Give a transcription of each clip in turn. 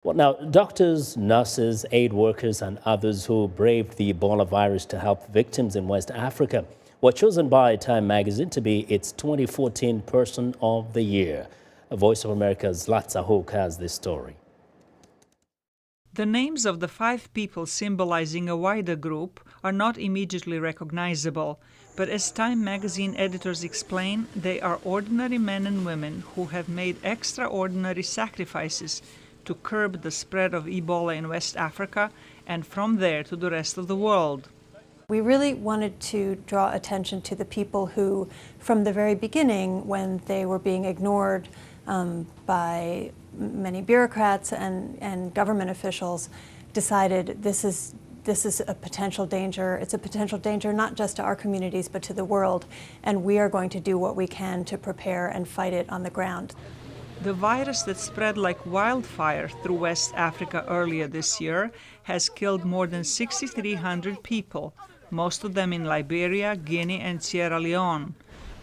Well, now, doctors, nurses, aid workers and others who braved the Ebola virus to help victims in West Africa were chosen by Time magazine to be its 2014 Person of the Year. Voice of America's Latza Hook has this story. The names of the 5 people symbolizing a wider group are not immediately recognizable, but as Time magazine editors explain, they are ordinary men and women who have made extraordinary sacrifices to curb the spread of Ebola in West Africa and from there to the rest of the world. We really wanted to draw attention to the people who, from the very beginning, when they were being ignored by many bureaucrats and government officials, decided this is a potential danger. It's a potential danger not just to our communities but to the world, and we are going to do what we can to prepare and fight it on the ground. The virus that spread like wildfire through West Africa earlier this year has killed more than 6,300 people, most of them in Liberia, Guinea and Sierra Leone.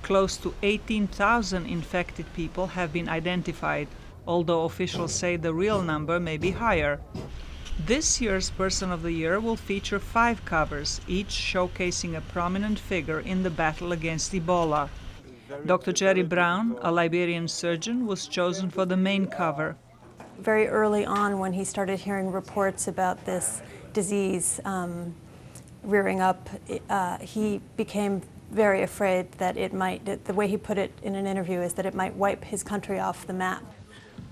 Close to 18,000 infected people have been identified, although officials say the real number may be higher. This year's Person of the Year will feature 5 covers, each showcasing a prominent figure in the battle against Ebola. Dr. Jerry Brown, a Liberian surgeon, was chosen for the main cover. Very early on, when he started hearing reports about this disease rearing up, he became very afraid that it might, the way he put it in an interview, is that it might wipe his country off the map.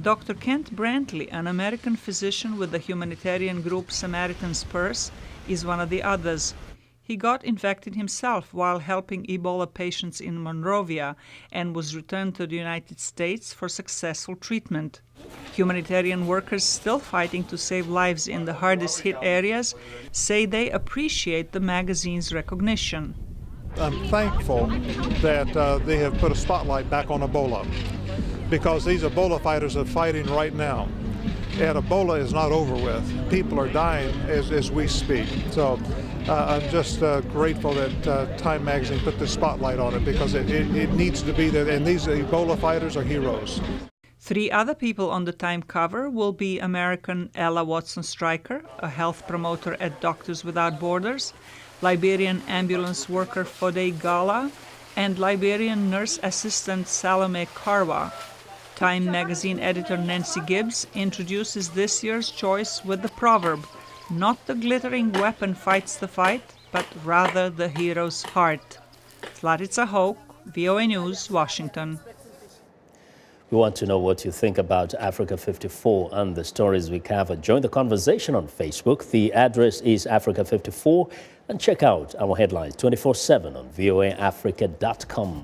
Dr. Kent Brantley, an American physician with the humanitarian group Samaritan's Purse, is one of the others. He got infected himself while helping Ebola patients in Monrovia and was returned to the United States for successful treatment. Humanitarian workers still fighting to save lives in the hardest hit areas say they appreciate the magazine's recognition. I'm thankful that they have put a spotlight back on Ebola, because these Ebola fighters are fighting right now. And Ebola is not over with. People are dying as we speak. So I'm just grateful that Time magazine put the spotlight on it, because it needs to be there, and these Ebola fighters are heroes. 3 other people on the Time cover will be American Ella Watson-Stryker, a health promoter at Doctors Without Borders, Liberian ambulance worker Fode Gala, and Liberian nurse assistant Salome Karwa. Time magazine editor Nancy Gibbs introduces this year's choice with the proverb, "Not the glittering weapon fights the fight, but rather the hero's heart." Latza Hook, VOA News, Washington. We want to know what you think about Africa 54 and the stories we cover. Join the conversation on Facebook. The address is Africa 54, and check out our headlines 24/7 on voaafrica.com.